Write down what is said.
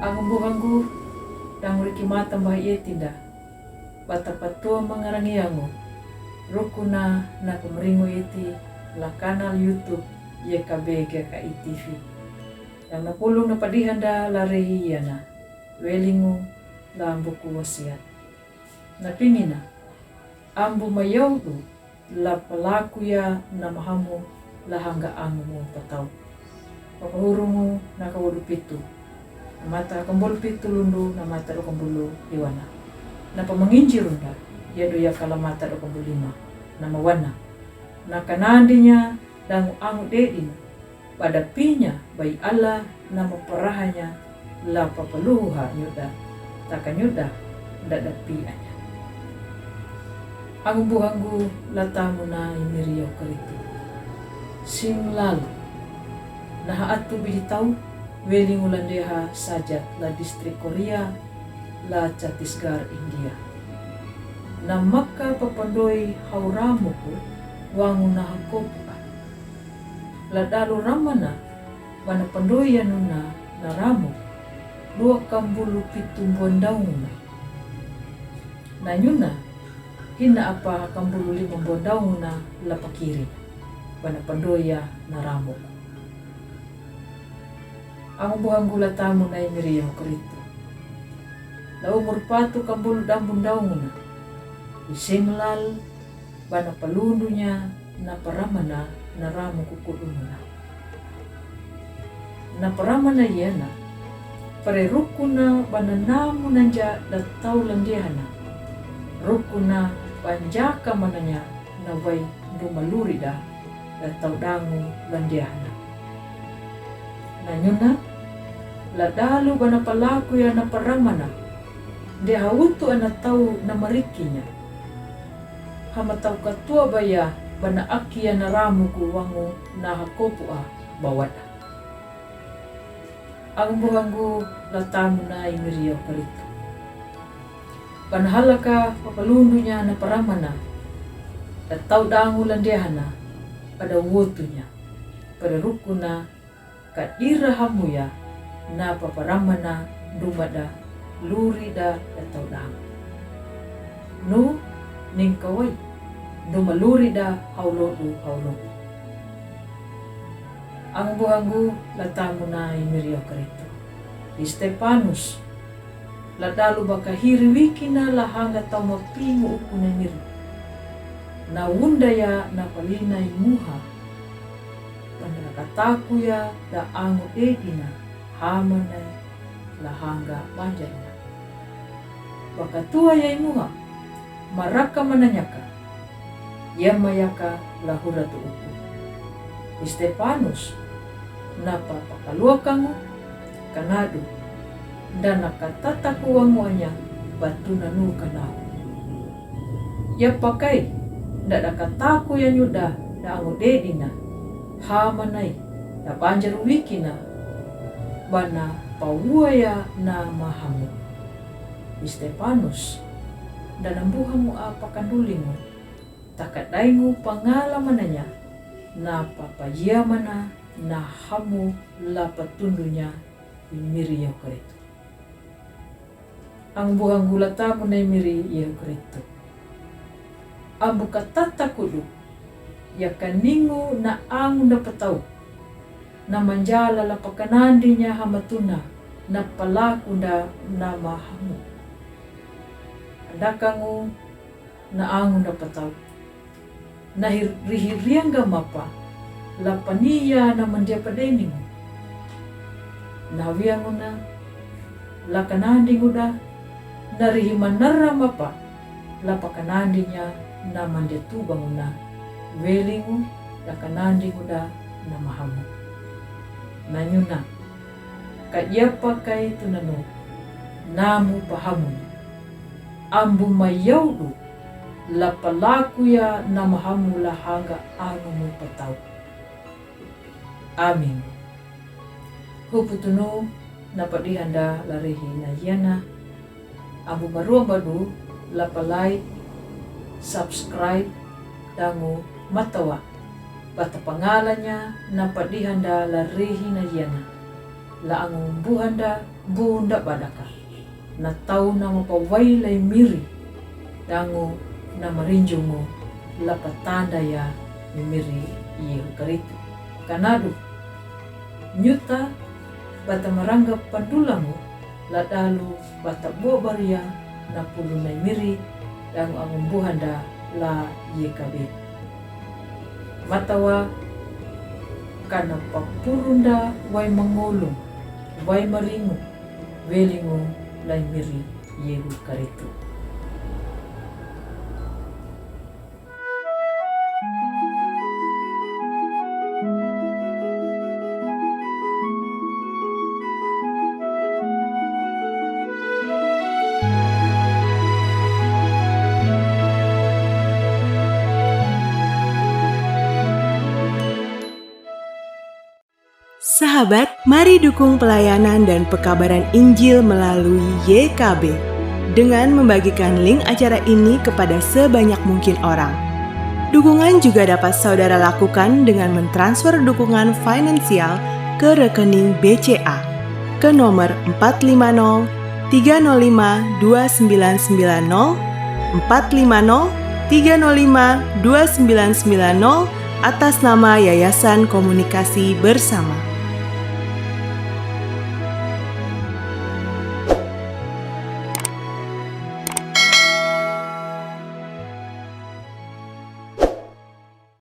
Ang buhanggu dang rikimata mahiye tinda. Bata patua mangarangiango. Rukuna na kumringo iti la kanal YouTube YKB KKI-TV. Yang napulong na padihanda la rehiya na. Welingo la ambuku wasiat. Napingina. Ambu mayaw do la palakuya na mahamu la hangga ango mo pataw. Papahurungo na kawadupitu. Namata kambol pitu lundu, namata do kambulu iwana. Na pamanginji runda, yado ya kalamata do kambulu lima, nama wana. Na kanandinya dangu angu dedina, pada pinya bai Allah nama parahanya la papaluha nyuda, taka nyuda dada pianya. Angu buhanggu latamu na imiriyo karitu. Sing lalu, nah atu bihitau, Weling ulandeha sajat la distrik Korea la Chhattisgarh India. Na maka papandoi hauramuku wangu na hakopa. La dalu ramana wana pandoi yanuna na ramu dua kambulu pitumbuan dauna. Na nyuna hina apa kambulu lima dauna la pakiri wana pandoya na ramuku. Ang buhanggu latamu na imiriyo karito. La umur patu kambul dambun dauna. Isinglal bana palundunya na paramana na ramu kukuduna. Na paramana yana. Pare rukuna bana namu nanja datau landihana. Rukuna banjaka mananya na way dumalurida datau dangu landihana. Nanyuna, ladalu bana palaku ya na paramana, de hautu anatau na marikinya. Hamatau katua baya bana aki ya na ramu ku wangu na hakopua bawada. Ang buhanggu latamu na imiriyo kalito. Panhalaka papalundunya na paramana, datau dangu landehana pada wutunya, pada rukuna kadira hamuya na paparamana dumada lurida datau dang. No ning kaway dumalurida haulodu. Ang buhanggu latamu na imiriyo karito. Stepanus ladalu baka hiriwiki na lahanga tau mapingo uku na miri. Na undaya na palina imuha. Kataku ya da angu edina hamanay lahanga banjarna. Bakatua ya imuha maraka mananyaka yamayaka lahuratu uku. Stepanus napa pakalua kangu kanadu dan nakatataku wanguanya batu nanu kanahu. Ya pakai ndak nakataku ya nyuda da angu edina hamanay na banjaru wikina bana pauaya na mahamu. Stepanus dan ambuhamu apa kandulimu takadaingu pangalamananya na papayamana na hamu la patundunya imiriyo karito. Ang buhanggu latamu na imiriyo karito. Ambu katatakudu ya kaningu na ang napataw na manjala la pakanandi niya hamatuna na palaku na mahamu. Andakangu na ang napataw na rihiriang gamapa la paniya na mandiapadeningu. Nawiyangu na la kanandi nguda na rihimanara mapa la pakanandi niya na mandiatubangu na welingu da kanandi nguda na mahamu. Nanyuna kayapa kay tunano namu pahamu ambu mayaudu la palaku ya na mahamu la hanga anu mo pataw. Amin. Huputuno na padihanda larihi na yana ambu marua badu la palay subscribe dangu matawa bata pangalanya na padihanda la rehi na yana. La ang buhanda bunda badaka. Na tau na mapawai lay miri. Dango na marinjungo la patanda ya ni miri iya karitu. Kanado. Nyuta bata marangga pandulango la dalu bata bobaria na pulu na miri. Dango ang buhanda la iya kabit. Matawa kana papurunda way mangolong, way maringo, welingo lay miri yehu karitu. Sahabat, mari dukung pelayanan dan pekabaran Injil melalui YKB dengan membagikan link acara ini kepada sebanyak mungkin orang. Dukungan juga dapat saudara lakukan dengan mentransfer dukungan finansial ke rekening BCA ke nomor 450 305 2990 450 305 2990 atas nama Yayasan Komunikasi Bersama.